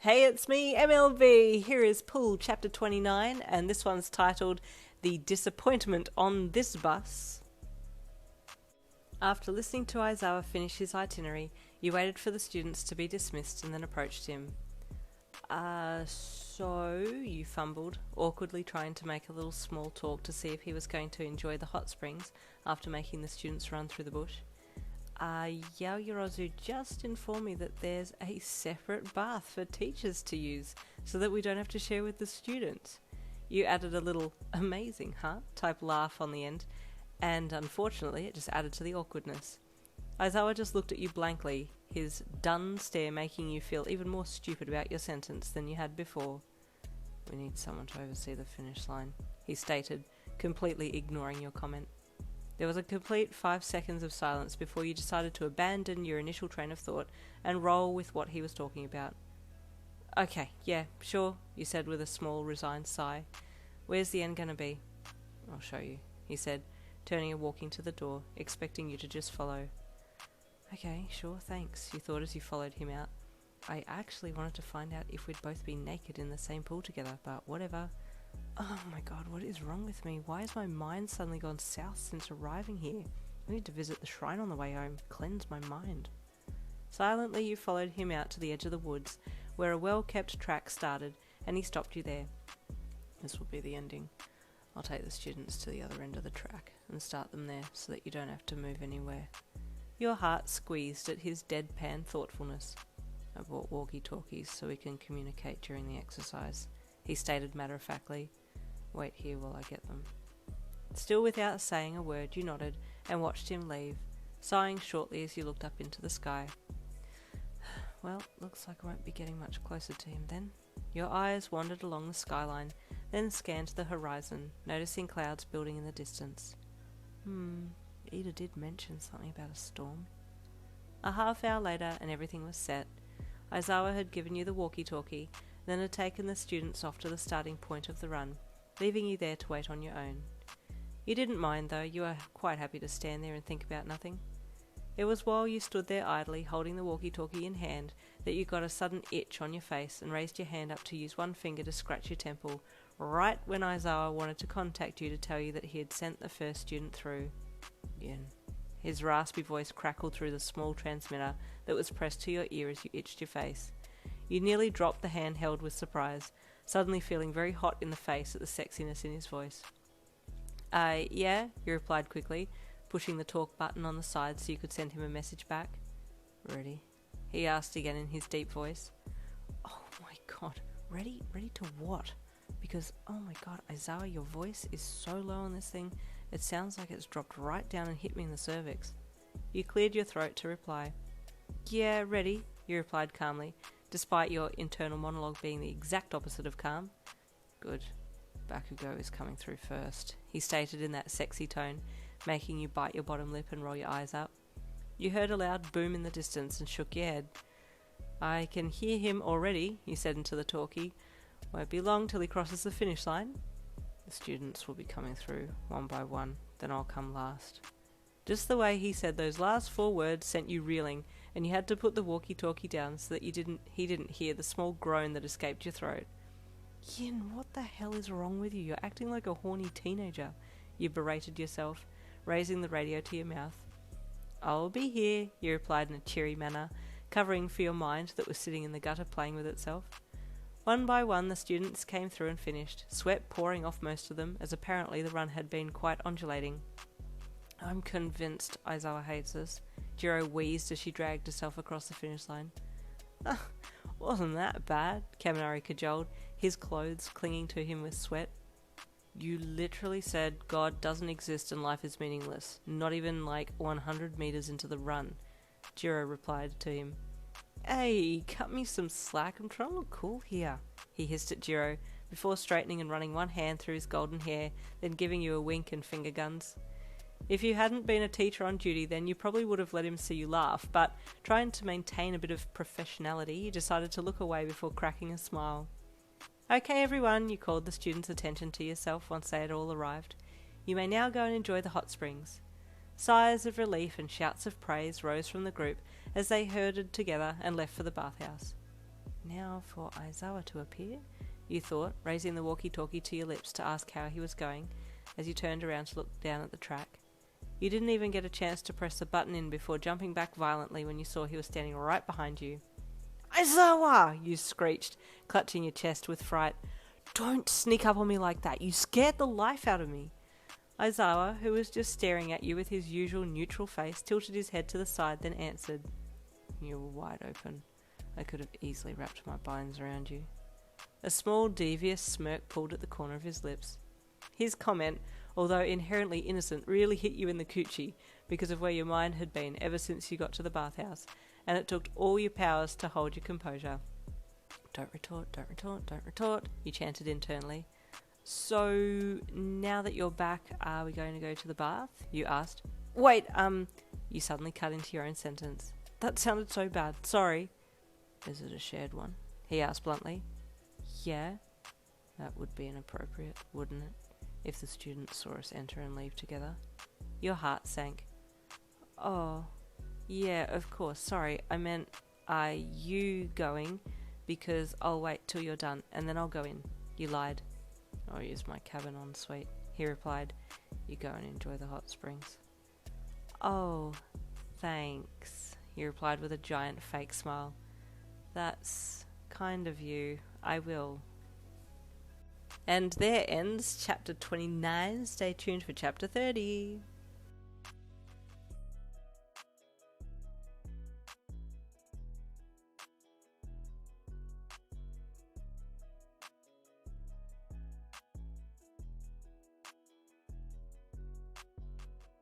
Hey, it's me, MLB. Here is Pool Chapter 29, and this one's titled The Disappointment on This Bus. After listening to Aizawa finish his itinerary, you waited for the students to be dismissed and then approached him. So, you fumbled, awkwardly trying to make a little small talk to see if he was going to enjoy the hot springs after making the students run through the bush. Yaoyorozu just informed me that there's a separate bath for teachers to use, so that we don't have to share with the students. You added a little amazing, huh? type laugh on the end, and unfortunately it just added to the awkwardness. Aizawa just looked at you blankly, his dun stare making you feel even more stupid about your sentence than you had before. We need someone to oversee the finish line, he stated, completely ignoring your comment. There was a complete 5 seconds of silence before you decided to abandon your initial train of thought and roll with what he was talking about. Okay, yeah, sure, you said with a small, resigned sigh. Where's the end gonna be? I'll show you, he said, turning and walking to the door, expecting you to just follow. Okay, sure, thanks, you thought as you followed him out. I actually wanted to find out if we'd both be naked in the same pool together, but whatever. Oh my god, what is wrong with me? Why has my mind suddenly gone south since arriving here? I need to visit the shrine on the way home, cleanse my mind. Silently you followed him out to the edge of the woods, where a well-kept track started, and he stopped you there. This will be the ending. I'll take the students to the other end of the track, and start them there, so that you don't have to move anywhere. Your heart squeezed at his deadpan thoughtfulness. I bought walkie-talkies so we can communicate during the exercise, he stated matter-of-factly. Wait here while I get them. Still without saying a word, you nodded and watched him leave, sighing shortly as you looked up into the sky. Well, looks like I won't be getting much closer to him then. Your eyes wandered along the skyline, then scanned the horizon, noticing clouds building in the distance. Ida did mention something about a storm. A half hour later and everything was set. Aizawa had given you the walkie-talkie, then had taken the students off to the starting point of the run, leaving you there to wait on your own. You didn't mind though, you were quite happy to stand there and think about nothing. It was while you stood there idly, holding the walkie-talkie in hand, that you got a sudden itch on your face and raised your hand up to use one finger to scratch your temple, right when Aizawa wanted to contact you to tell you that he had sent the first student through. Yin. His raspy voice crackled through the small transmitter that was pressed to your ear as you itched your face. You nearly dropped the hand held with surprise, suddenly feeling very hot in the face at the sexiness in his voice. Yeah, you replied quickly, pushing the talk button on the side so you could send him a message back. Ready? He asked again in his deep voice. Oh my god, ready? Ready to what? Because, oh my god, Aizawa, your voice is so low on this thing, it sounds like it's dropped right down and hit me in the cervix. You cleared your throat to reply. Yeah, ready, you replied calmly, despite your internal monologue being the exact opposite of calm. Good. Bakugo is coming through first, he stated in that sexy tone, making you bite your bottom lip and roll your eyes up. You heard a loud boom in the distance and shook your head. I can hear him already, you said into the talkie. Won't be long till he crosses the finish line. The students will be coming through, one by one, then I'll come last. Just the way he said those last 4 words sent you reeling, and you had to put the walkie-talkie down so that he didn't hear the small groan that escaped your throat. Yin, what the hell is wrong with you? You're acting like a horny teenager, you berated yourself, raising the radio to your mouth. I'll be here, you replied in a cheery manner, covering for your mind that was sitting in the gutter playing with itself. One by one the students came through and finished, sweat pouring off most of them, as apparently the run had been quite undulating. I'm convinced Aizawa hates us, Jiro wheezed as she dragged herself across the finish line. Wasn't that bad, Kaminari cajoled, his clothes clinging to him with sweat. You literally said God doesn't exist and life is meaningless, not even like 100 meters into the run, Jiro replied to him. Hey, cut me some slack, I'm trying to look cool here, he hissed at Jiro, before straightening and running one hand through his golden hair, then giving you a wink and finger guns. If you hadn't been a teacher on duty, then you probably would have let him see you laugh, but trying to maintain a bit of professionality, you decided to look away before cracking a smile. Okay everyone, you called the students' attention to yourself once they had all arrived. You may now go and enjoy the hot springs. Sighs of relief and shouts of praise rose from the group as they herded together and left for the bathhouse. now for Aizawa to appear, you thought, raising the walkie-talkie to your lips to ask how he was going as you turned around to look down at the track. You didn't even get a chance to press the button in before jumping back violently when you saw he was standing right behind you. "Aizawa!" you screeched, clutching your chest with fright. "Don't sneak up on me like that. You scared the life out of me." Aizawa, who was just staring at you with his usual neutral face, tilted his head to the side, then answered. "You were wide open. I could have easily wrapped my binds around you." A small, devious smirk pulled at the corner of his lips. His comment, although inherently innocent, really hit you in the coochie because of where your mind had been ever since you got to the bathhouse, and it took all your powers to hold your composure. "Don't retort, don't retort, don't retort," you chanted internally. "So, now that you're back, are we going to go to the bath?" you asked. "Wait, you suddenly cut into your own sentence. "That sounded so bad, sorry." "Is it a shared one?" he asked bluntly. "Yeah." "That would be inappropriate, wouldn't it, if the students saw us enter and leave together?" Your heart sank. "Oh, yeah, of course, sorry, I meant, are you going? Because I'll wait till you're done, and then I'll go in." You lied. "I'll use my cabin ensuite," he replied. "You go and enjoy the hot springs." "Oh, thanks," he replied with a giant fake smile. "That's kind of you. I will." And there ends chapter 29. Stay tuned for chapter 30.